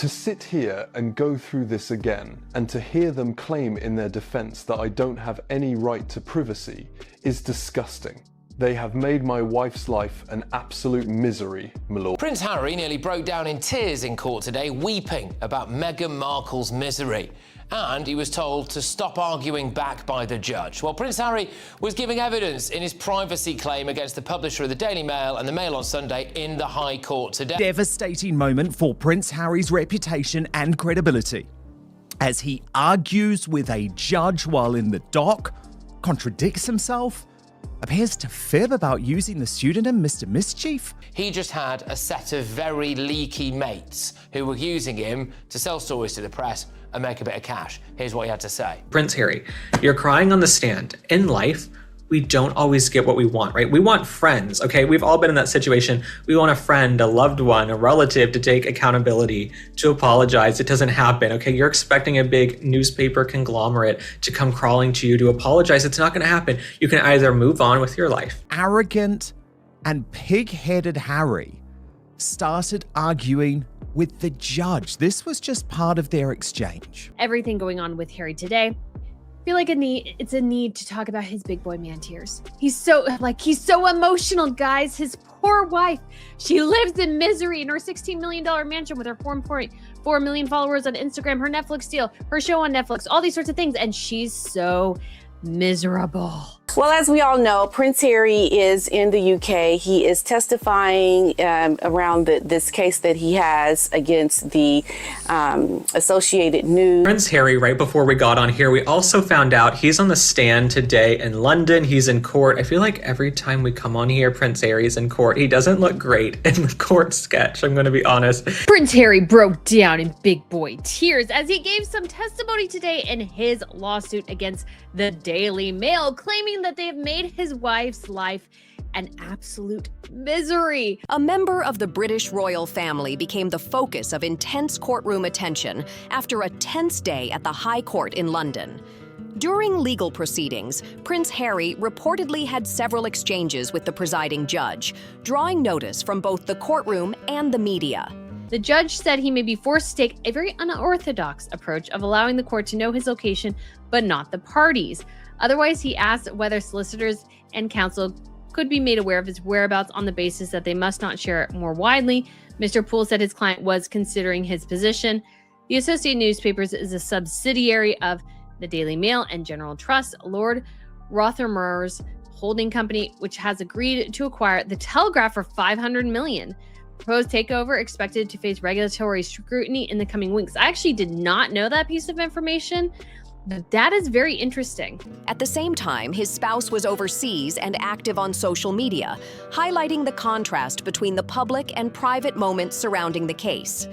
To sit here and go through this again, and to hear them claim in their defense that I don't have any right to privacy, is disgusting. They have made my wife's life an absolute misery, my lord. Prince Harry nearly broke down in tears in court today, weeping about Meghan Markle's misery. And he was told to stop arguing back by the judge. Well, Prince Harry was giving evidence in his privacy claim against the publisher of the Daily Mail and the Mail on Sunday in the High Court today. Devastating moment for Prince Harry's reputation and credibility, as he argues with a judge while in the dock, contradicts himself, appears to fib about using the pseudonym Mr. Mischief. He just had a set of very leaky mates who were using him to sell stories to the press and make a bit of cash. Here's what he had to say. Prince Harry, you're crying on the stand. In life, we don't always get what we want, right? We want friends, okay? We've all been in that situation. We want a friend, a loved one, a relative to take accountability, to apologize. It doesn't happen, okay? You're expecting a big newspaper conglomerate to come crawling to you to apologize. It's not gonna happen. You can either move on with your life. Arrogant and pig-headed Harry started arguing with the judge. This was just part of their exchange. Everything going on with Harry today, I feel like it's a need to talk about his big boy man tears. He's so emotional, guys. His poor wife, she lives in misery in her $16 million mansion with her 4.4 million followers on Instagram, her Netflix deal, her show on Netflix, all these sorts of things, and she's so miserable. Well, as we all know, Prince Harry is in the UK. He is testifying around this case that he has against the Associated News. Prince Harry, right before we got on here, we also found out he's on the stand today in London. He's in court. I feel like every time we come on here, Prince Harry's in court. He doesn't look great in the court sketch, I'm going to be honest. Prince Harry broke down in big boy tears as he gave some testimony today in his lawsuit against the Daily Mail, claiming that they have made his wife's life an absolute misery. A member of the British royal family became the focus of intense courtroom attention after a tense day at the High Court in London. During legal proceedings, Prince Harry reportedly had several exchanges with the presiding judge, drawing notice from both the courtroom and the media. The judge said he may be forced to take a very unorthodox approach of allowing the court to know his location, but not the parties. Otherwise, he asked whether solicitors and counsel could be made aware of his whereabouts on the basis that they must not share it more widely. Mr. Poole said his client was considering his position. The Associated Newspapers is a subsidiary of the Daily Mail and General Trust, Lord Rothermore's holding company, which has agreed to acquire the Telegraph for $500 million. Proposed takeover expected to face regulatory scrutiny in the coming weeks. I actually did not know that piece of information. That is very interesting. At the same time, his spouse was overseas and active on social media, highlighting the contrast between the public and private moments surrounding the case.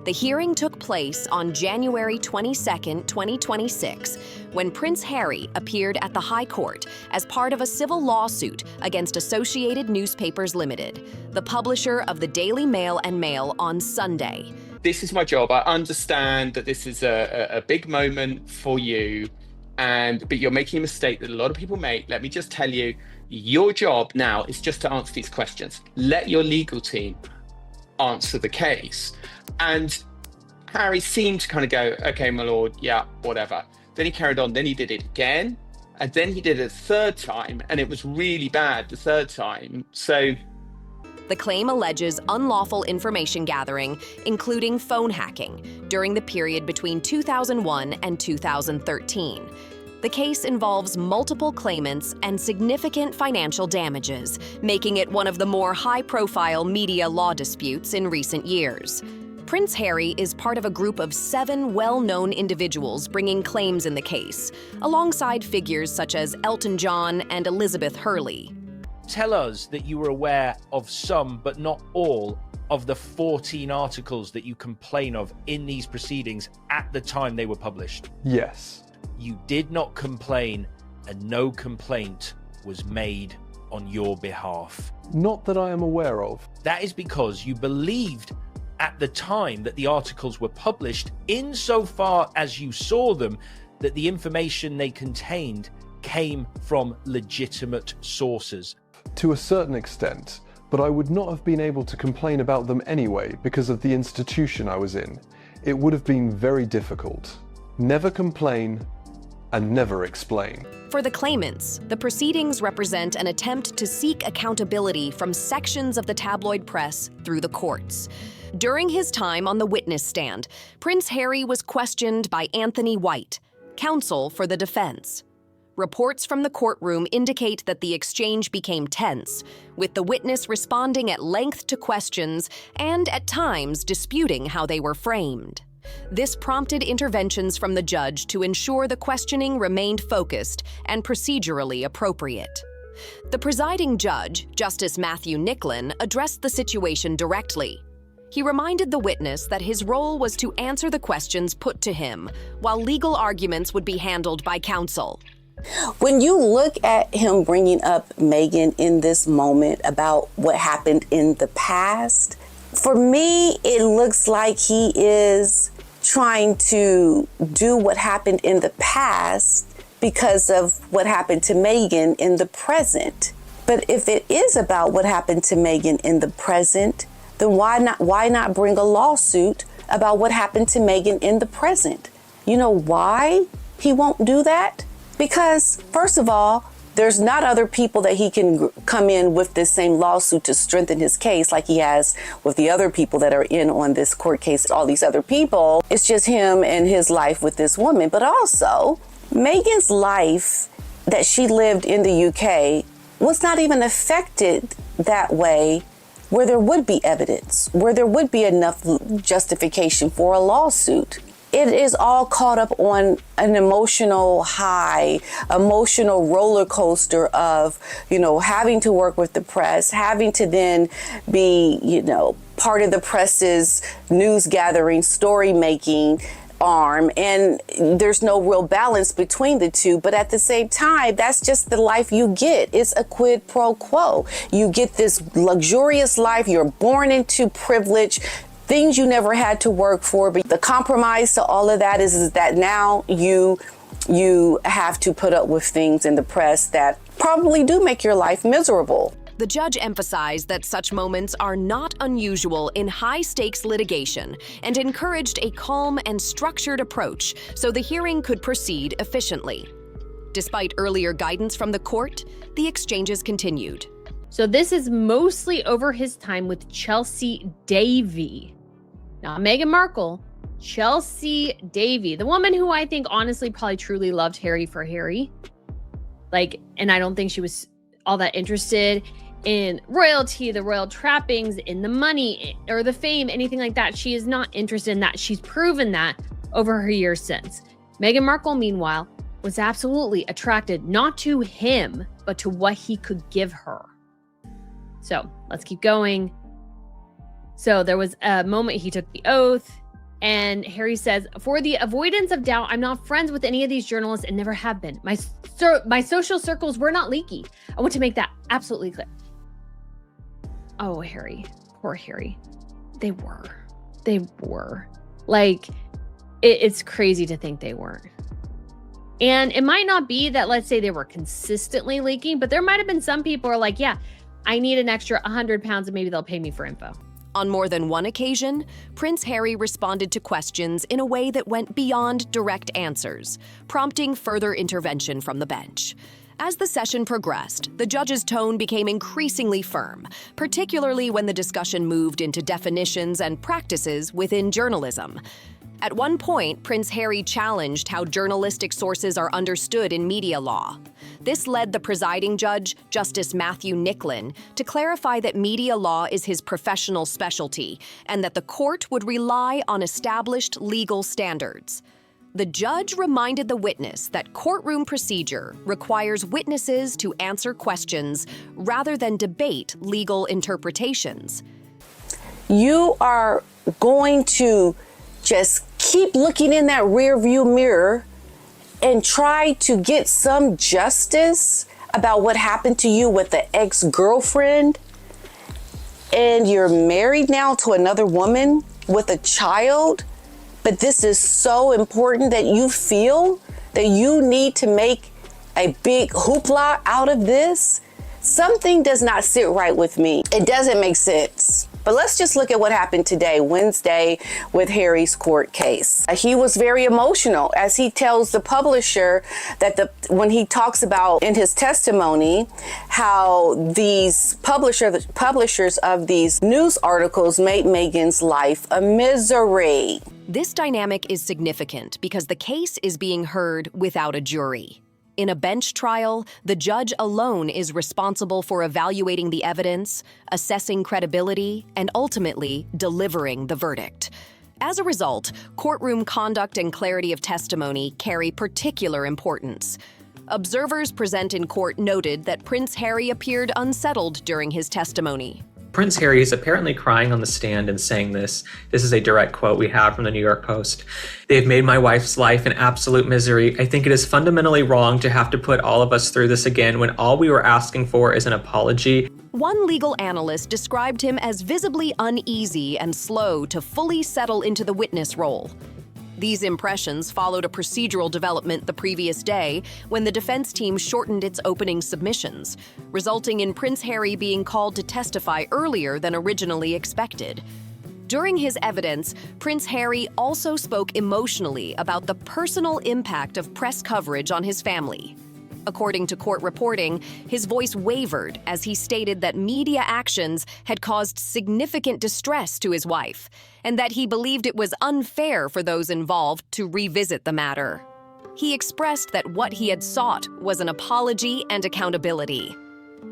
The hearing took place on January 22, 2026, when Prince Harry appeared at the High Court as part of a civil lawsuit against Associated Newspapers Limited, the publisher of the Daily Mail and Mail on Sunday. This is my job. I understand that this is a big moment for you, but you're making a mistake that a lot of people make. Let me just tell you, your job now is just to answer these questions. Let your legal team answer the case. And Harry seemed to kind of go, okay, my lord, yeah, whatever. Then he carried on, then he did it again, and then he did it a third time, and it was really bad the third time. So the claim alleges unlawful information gathering, including phone hacking, during the period between 2001 and 2013. The case involves multiple claimants and significant financial damages, making it one of the more high-profile media law disputes in recent years. Prince Harry is part of a group of 7 well-known individuals bringing claims in the case, alongside figures such as Elton John and Elizabeth Hurley. Tell us that you were aware of some, but not all, of the 14 articles that you complain of in these proceedings at the time they were published. Yes. You did not complain, and no complaint was made on your behalf. Not that I am aware of. That is because you believed at the time that the articles were published, insofar as you saw them, that the information they contained came from legitimate sources. To a certain extent, but I would not have been able to complain about them anyway because of the institution I was in. it would have been very difficult. Never complain and never explain. For the claimants, the proceedings represent an attempt to seek accountability from sections of the tabloid press through the courts. During his time on the witness stand, Prince Harry was questioned by Anthony White, counsel for the defense. Reports from the courtroom indicate that the exchange became tense, with the witness responding at length to questions and, at times, disputing how they were framed. This prompted interventions from the judge to ensure the questioning remained focused and procedurally appropriate. The presiding judge, Justice Matthew Nicklin, addressed the situation directly. He reminded the witness that his role was to answer the questions put to him, while legal arguments would be handled by counsel. When you look at him bringing up Meghan in this moment about what happened in the past, for me, it looks like he is trying to do what happened in the past because of what happened to Meghan in the present. But if it is about what happened to Meghan in the present, then why not bring a lawsuit about what happened to Meghan in the present? You know why he won't do that? Because, first of all, there's not other people that he can come in with this same lawsuit to strengthen his case like he has with the other people that are in on this court case, all these other people. It's just him and his life with this woman. But also, Meghan's life that she lived in the UK was not even affected that way, where there would be evidence, where there would be enough justification for a lawsuit. It is all caught up on an emotional high, emotional roller coaster of, having to work with the press, having to then be, part of the press's news gathering, story making arm. And there's no real balance between the two. But at the same time, that's just the life you get. It's a quid pro quo. You get this luxurious life. You're born into privilege. Things you never had to work for, but the compromise to all of that is that now you have to put up with things in the press that probably do make your life miserable. The judge emphasized that such moments are not unusual in high-stakes litigation and encouraged a calm and structured approach so the hearing could proceed efficiently. Despite earlier guidance from the court, the exchanges continued. So this is mostly over his time with Chelsea Davy. Not Meghan Markle, Chelsea Davy, the woman who I think honestly probably truly loved Harry for Harry. And I don't think she was all that interested in royalty, the royal trappings, in the money or the fame, anything like that. She is not interested in that. She's proven that over her years since. Meghan Markle, meanwhile, was absolutely attracted not to him, but to what he could give her. So let's keep going. So there was a moment he took the oath, and Harry says, "For the avoidance of doubt, I'm not friends with any of these journalists and never have been. My social circles were not leaky. I want to make that absolutely clear." Oh, Harry, poor Harry. They were. It's crazy to think they weren't. And it might not be that, let's say, they were consistently leaking, but there might have been some people who are like, yeah, I need an extra 100 pounds and maybe they'll pay me for info. On more than one occasion, Prince Harry responded to questions in a way that went beyond direct answers, prompting further intervention from the bench. As the session progressed, the judge's tone became increasingly firm, particularly when the discussion moved into definitions and practices within journalism. At one point, Prince Harry challenged how journalistic sources are understood in media law. This led the presiding judge, Justice Matthew Nicklin, to clarify that media law is his professional specialty and that the court would rely on established legal standards. The judge reminded the witness that courtroom procedure requires witnesses to answer questions rather than debate legal interpretations. You are going to just keep looking in that rearview mirror and try to get some justice about what happened to you with the ex-girlfriend, and you're married now to another woman with a child, but this is so important that you feel that you need to make a big hoopla out of this. Something does not sit right with me. It doesn't make sense. But let's just look at what happened today, Wednesday, with Harry's court case. He was very emotional as he tells the publisher that when he talks about in his testimony how these publishers of these news articles made Meghan's life a misery. This dynamic is significant because the case is being heard without a jury. In a bench trial, the judge alone is responsible for evaluating the evidence, assessing credibility, and ultimately delivering the verdict. As a result, courtroom conduct and clarity of testimony carry particular importance. Observers present in court noted that Prince Harry appeared unsettled during his testimony. Prince Harry is apparently crying on the stand and saying this. This is a direct quote we have from the New York Post. "They've made my wife's life an absolute misery. I think it is fundamentally wrong to have to put all of us through this again when all we were asking for is an apology." One legal analyst described him as visibly uneasy and slow to fully settle into the witness role. These impressions followed a procedural development the previous day when the defense team shortened its opening submissions, resulting in Prince Harry being called to testify earlier than originally expected. During his evidence, Prince Harry also spoke emotionally about the personal impact of press coverage on his family. According to court reporting, his voice wavered as he stated that media actions had caused significant distress to his wife, and that he believed it was unfair for those involved to revisit the matter. He expressed that what he had sought was an apology and accountability.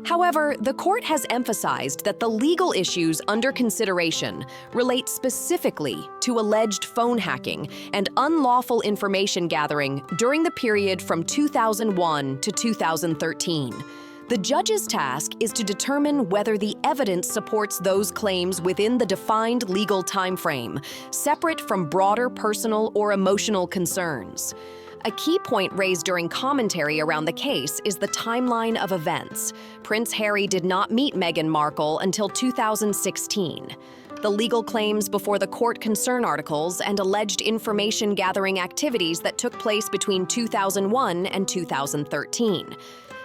However, the court has emphasized that the legal issues under consideration relate specifically to alleged phone hacking and unlawful information gathering during the period from 2001 to 2013. The judge's task is to determine whether the evidence supports those claims within the defined legal timeframe, separate from broader personal or emotional concerns. A key point raised during commentary around the case is the timeline of events. Prince Harry did not meet Meghan Markle until 2016. The legal claims before the court concern articles and alleged information gathering activities that took place between 2001 and 2013.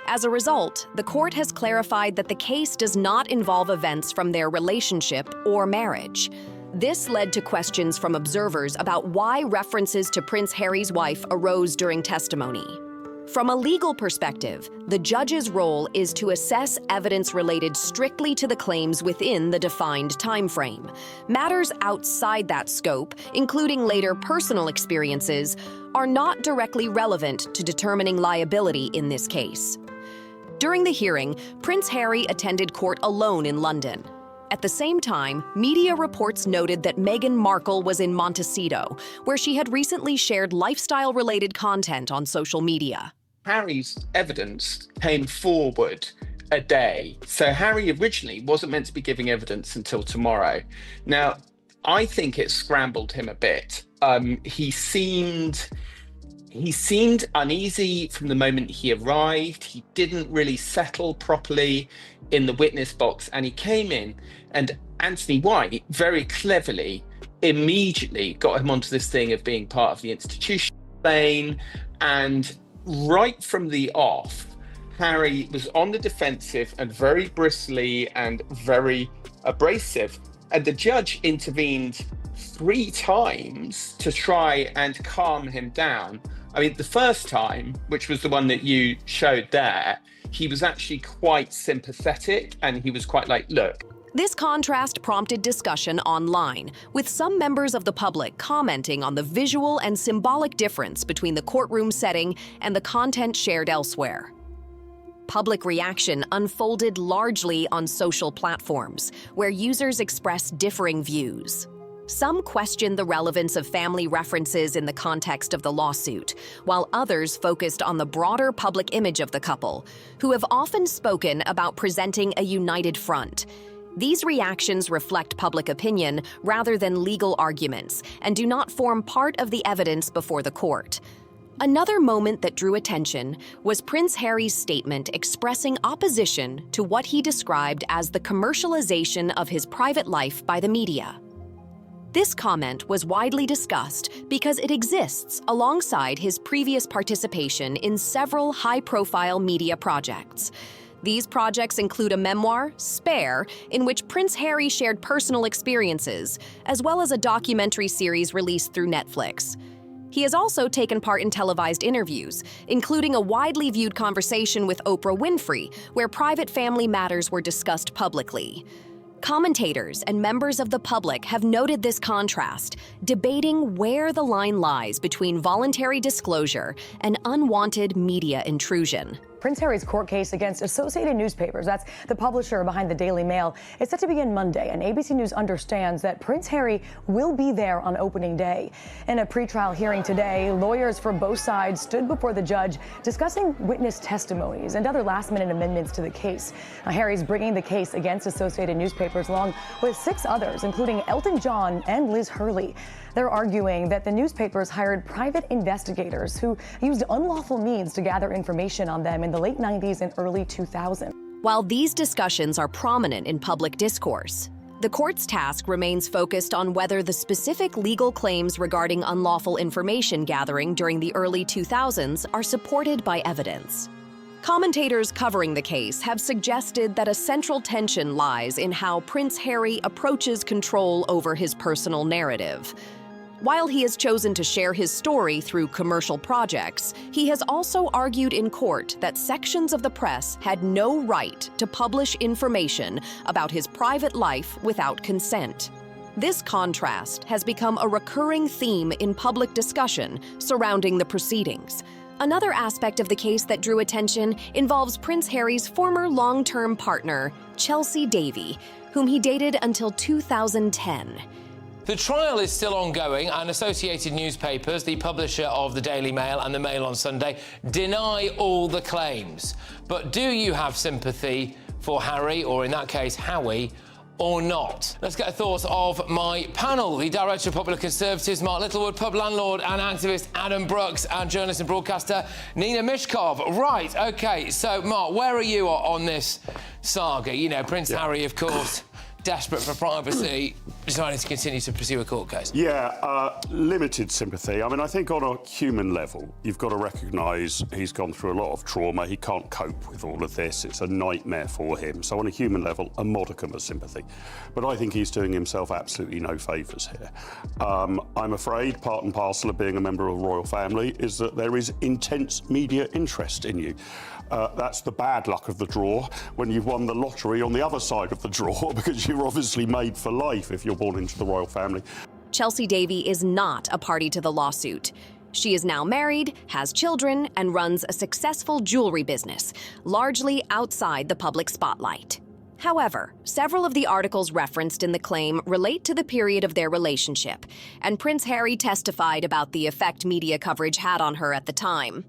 As a result, the court has clarified that the case does not involve events from their relationship or marriage. This led to questions from observers about why references to Prince Harry's wife arose during testimony. From a legal perspective, the judge's role is to assess evidence related strictly to the claims within the defined timeframe. Matters outside that scope, including later personal experiences, are not directly relevant to determining liability in this case. During the hearing, Prince Harry attended court alone in London. At the same time, media reports noted that Meghan Markle was in Montecito, where she had recently shared lifestyle-related content on social media. Harry's evidence came forward a day. So Harry originally wasn't meant to be giving evidence until tomorrow. Now, I think it scrambled him a bit. He seemed uneasy from the moment he arrived. He didn't really settle properly in the witness box, and he came in, and Anthony White very cleverly immediately got him onto this thing of being part of the institution lane, and right from the off, Harry was on the defensive and very bristly and very abrasive, and the judge intervened 3 times to try and calm him down. I mean, the first time, which was the one that you showed there, he was actually quite sympathetic, and he was quite like, look. This contrast prompted discussion online, with some members of the public commenting on the visual and symbolic difference between the courtroom setting and the content shared elsewhere. Public reaction unfolded largely on social platforms, where users expressed differing views. Some questioned the relevance of family references in the context of the lawsuit, while others focused on the broader public image of the couple, who have often spoken about presenting a united front. These reactions reflect public opinion rather than legal arguments and do not form part of the evidence before the court. Another moment that drew attention was Prince Harry's statement expressing opposition to what he described as the commercialization of his private life by the media. This comment was widely discussed because it exists alongside his previous participation in several high-profile media projects. These projects include a memoir, Spare, in which Prince Harry shared personal experiences, as well as a documentary series released through Netflix. He has also taken part in televised interviews, including a widely viewed conversation with Oprah Winfrey, where private family matters were discussed publicly. Commentators and members of the public have noted this contrast, debating where the line lies between voluntary disclosure and unwanted media intrusion. Prince Harry's court case against Associated Newspapers, that's the publisher behind the Daily Mail, is set to begin Monday, and ABC News understands that Prince Harry will be there on opening day. In a pretrial hearing today, lawyers for both sides stood before the judge discussing witness testimonies and other last-minute amendments to the case. Now, Harry's bringing the case against Associated Newspapers along with 6 others, including Elton John and Liz Hurley. They're arguing that the newspapers hired private investigators who used unlawful means to gather information on them in the late 90s and early 2000s. While these discussions are prominent in public discourse, the court's task remains focused on whether the specific legal claims regarding unlawful information gathering during the early 2000s are supported by evidence. Commentators covering the case have suggested that a central tension lies in how Prince Harry approaches control over his personal narrative. While he has chosen to share his story through commercial projects, he has also argued in court that sections of the press had no right to publish information about his private life without consent. This contrast has become a recurring theme in public discussion surrounding the proceedings. Another aspect of the case that drew attention involves Prince Harry's former long-term partner, Chelsea Davy, whom he dated until 2010. The trial is still ongoing, and Associated Newspapers, the publisher of the Daily Mail and the Mail on Sunday, deny all the claims. But do you have sympathy for Harry, or in that case, Howie, or not? Let's get the thoughts of my panel. The Director of Popular Conservatives, Mark Littlewood, pub landlord and activist Adam Brooks, and journalist and broadcaster Nina Mishkov. Right, OK, so Mark, where are you on this saga? You know, Prince Harry, of course, desperate for privacy, deciding to continue to pursue a court case. Yeah, limited sympathy. I mean, I think on a human level, you've got to recognise he's gone through a lot of trauma. He can't cope with all of this. It's a nightmare for him. So on a human level, a modicum of sympathy. But I think he's doing himself absolutely no favours here. I'm afraid part and parcel of being a member of the royal family is that there is intense media interest in you. That's the bad luck of the draw when you've won the lottery on the other side of the draw, because you're obviously made for life if you're born into the royal family. Chelsea Davy is not a party to the lawsuit. She is now married, has children, and runs a successful jewelry business, largely outside the public spotlight. However, several of the articles referenced in the claim relate to the period of their relationship, and Prince Harry testified about the effect media coverage had on her at the time.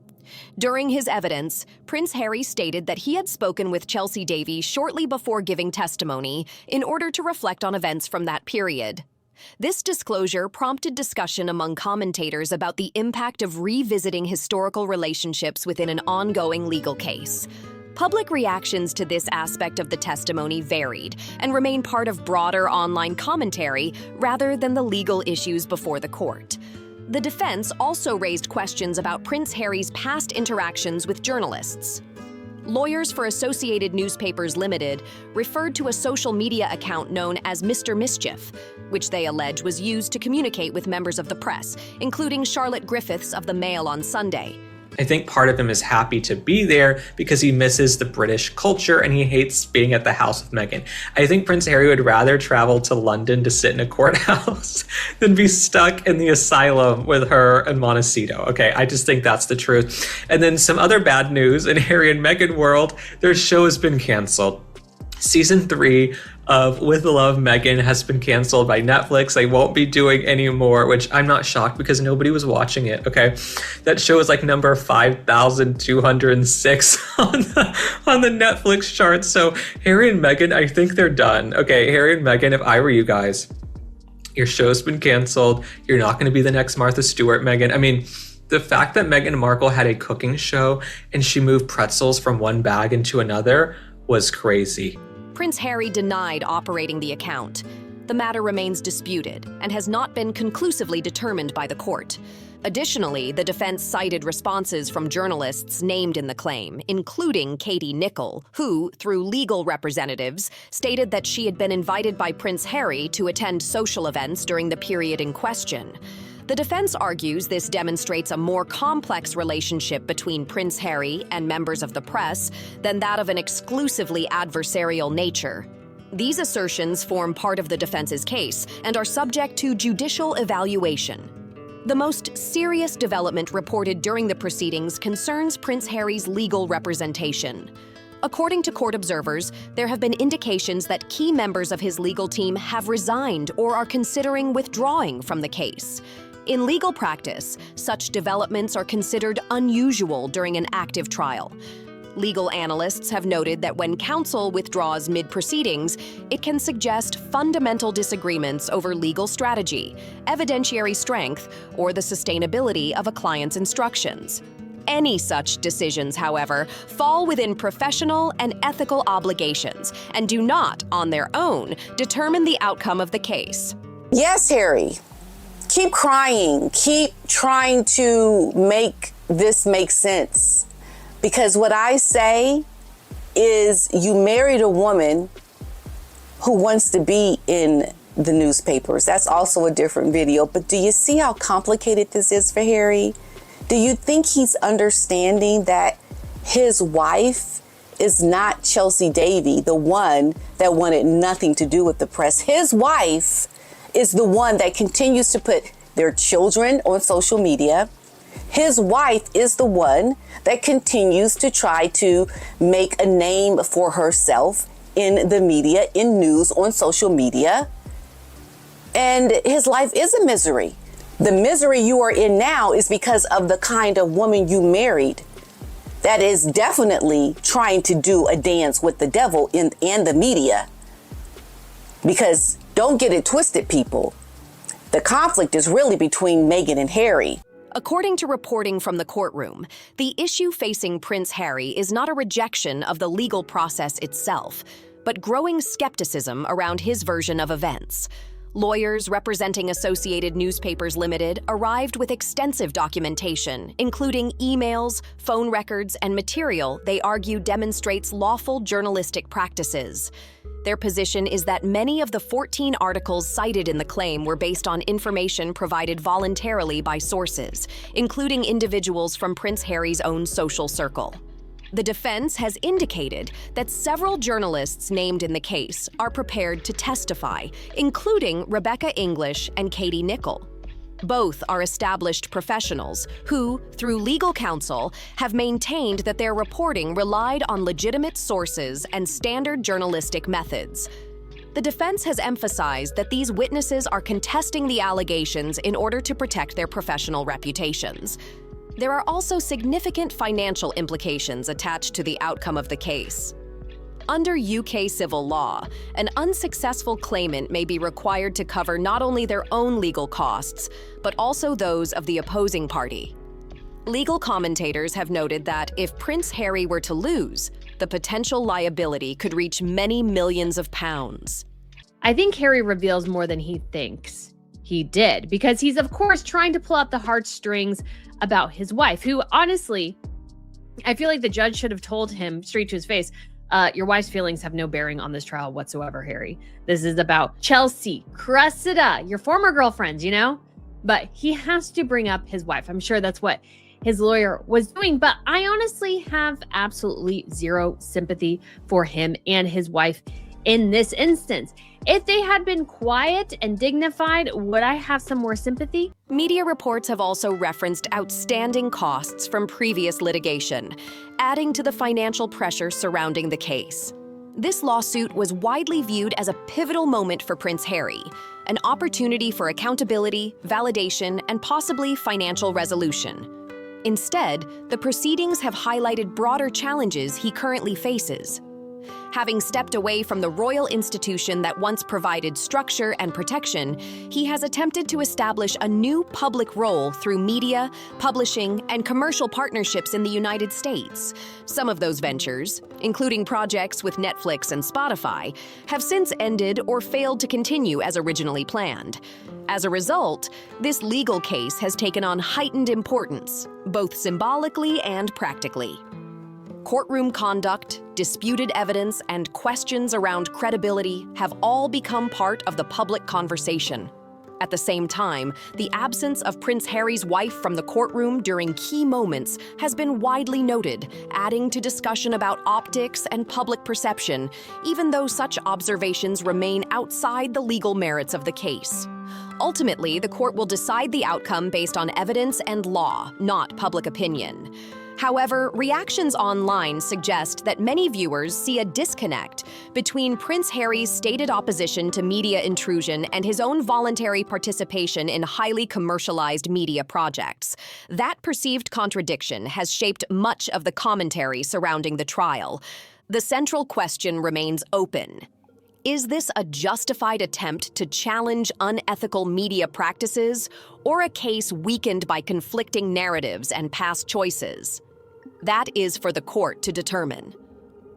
During his evidence, Prince Harry stated that he had spoken with Chelsea Davy shortly before giving testimony in order to reflect on events from that period. This disclosure prompted discussion among commentators about the impact of revisiting historical relationships within an ongoing legal case. Public reactions to this aspect of the testimony varied and remain part of broader online commentary rather than the legal issues before the court. The defense also raised questions about Prince Harry's past interactions with journalists. Lawyers for Associated Newspapers Limited referred to a social media account known as Mr. Mischief, which they allege was used to communicate with members of the press, including Charlotte Griffiths of the Mail on Sunday. I think part of him is happy to be there because he misses the British culture and he hates being at the house with Meghan. I think Prince Harry would rather travel to London to sit in a courthouse than be stuck in the asylum with her in Montecito. Okay, I just think that's the truth. And then some other bad news in Harry and Meghan world, their show has been canceled. Season 3 of With Love, Meghan has been canceled by Netflix. They won't be doing any more, which I'm not shocked because nobody was watching it, okay? That show is like number 5,206 on the Netflix charts. So Harry and Meghan, I think they're done. Okay, Harry and Meghan, if I were you guys, your show's been canceled. You're not going to be the next Martha Stewart, Meghan. I mean, the fact that Meghan Markle had a cooking show and she moved pretzels from one bag into another was crazy. Prince Harry denied operating the account. the matter remains disputed and has not been conclusively determined by the court. Additionally, the defense cited responses from journalists named in the claim, including Katie Nicholl, who, through legal representatives, stated that she had been invited by Prince Harry to attend social events during the period in question. The defense argues this demonstrates a more complex relationship between Prince Harry and members of the press than that of an exclusively adversarial nature. These assertions form part of the defense's case and are subject to judicial evaluation. The most serious development reported during the proceedings concerns Prince Harry's legal representation. According to court observers, there have been indications that key members of his legal team have resigned or are considering withdrawing from the case. In legal practice, such developments are considered unusual during an active trial. Legal analysts have noted that when counsel withdraws mid-proceedings, it can suggest fundamental disagreements over legal strategy, evidentiary strength, or the sustainability of a client's instructions. Any such decisions, however, fall within professional and ethical obligations and do not, on their own, determine the outcome of the case. Yes, Harry. Keep crying. Keep trying to make this make sense. Because what I say is you married a woman who wants to be in the newspapers. That's also a different video. But do you see how complicated this is for Harry? Do you think he's understanding that his wife is not Chelsea Davy, the one that wanted nothing to do with the press? His wife is the one that continues to put their children on social media. His wife is the one that continues to try to make a name for herself in the media, in news, on social media. And his life is a misery. The misery you are in now is because of the kind of woman you married that is definitely trying to do a dance with the devil in the media. Because don't get it twisted, people. The conflict is really between Meghan and Harry. According to reporting from the courtroom, the issue facing Prince Harry is not a rejection of the legal process itself, but growing skepticism around his version of events. Lawyers representing Associated Newspapers Limited arrived with extensive documentation, including emails, phone records, and material they argue demonstrates lawful journalistic practices. Their position is that many of the 14 articles cited in the claim were based on information provided voluntarily by sources, including individuals from Prince Harry's own social circle. The defense has indicated that several journalists named in the case are prepared to testify, including Rebecca English and Katie Nicholl. Both are established professionals who, through legal counsel, have maintained that their reporting relied on legitimate sources and standard journalistic methods. The defense has emphasized that these witnesses are contesting the allegations in order to protect their professional reputations. There are also significant financial implications attached to the outcome of the case. Under UK civil law, an unsuccessful claimant may be required to cover not only their own legal costs, but also those of the opposing party. Legal commentators have noted that if Prince Harry were to lose, the potential liability could reach many millions of pounds. I think Harry reveals more than he thinks he did, because he's, of course, trying to pull out the heartstrings about his wife, who, honestly, I feel like the judge should have told him straight to his face, your wife's feelings have no bearing on this trial whatsoever, Harry. This is about Chelsea, Cressida, your former girlfriend, you know? But he has to bring up his wife. I'm sure that's what his lawyer was doing. But I honestly have absolutely zero sympathy for him and his wife in this instance. If they had been quiet and dignified, would I have some more sympathy? Media reports have also referenced outstanding costs from previous litigation, adding to the financial pressure surrounding the case. This lawsuit was widely viewed as a pivotal moment for Prince Harry, an opportunity for accountability, validation, and possibly financial resolution. Instead, the proceedings have highlighted broader challenges he currently faces. Having stepped away from the royal institution that once provided structure and protection, he has attempted to establish a new public role through media, publishing, and commercial partnerships in the United States. Some of those ventures, including projects with Netflix and Spotify, have since ended or failed to continue as originally planned. As a result, this legal case has taken on heightened importance, both symbolically and practically. Courtroom conduct, disputed evidence, and questions around credibility have all become part of the public conversation. At the same time, the absence of Prince Harry's wife from the courtroom during key moments has been widely noted, adding to discussion about optics and public perception, even though such observations remain outside the legal merits of the case. Ultimately, the court will decide the outcome based on evidence and law, not public opinion. However, reactions online suggest that many viewers see a disconnect between Prince Harry's stated opposition to media intrusion and his own voluntary participation in highly commercialized media projects. That perceived contradiction has shaped much of the commentary surrounding the trial. The central question remains open. Is this a justified attempt to challenge unethical media practices, or a case weakened by conflicting narratives and past choices? That is for the court to determine.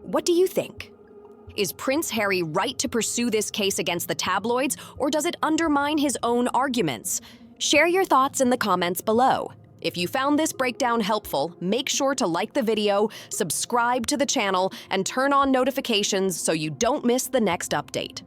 What do you think? Is Prince Harry right to pursue this case against the tabloids, or does it undermine his own arguments? Share your thoughts in the comments below. If you found this breakdown helpful, make sure to like the video, subscribe to the channel, and turn on notifications so you don't miss the next update.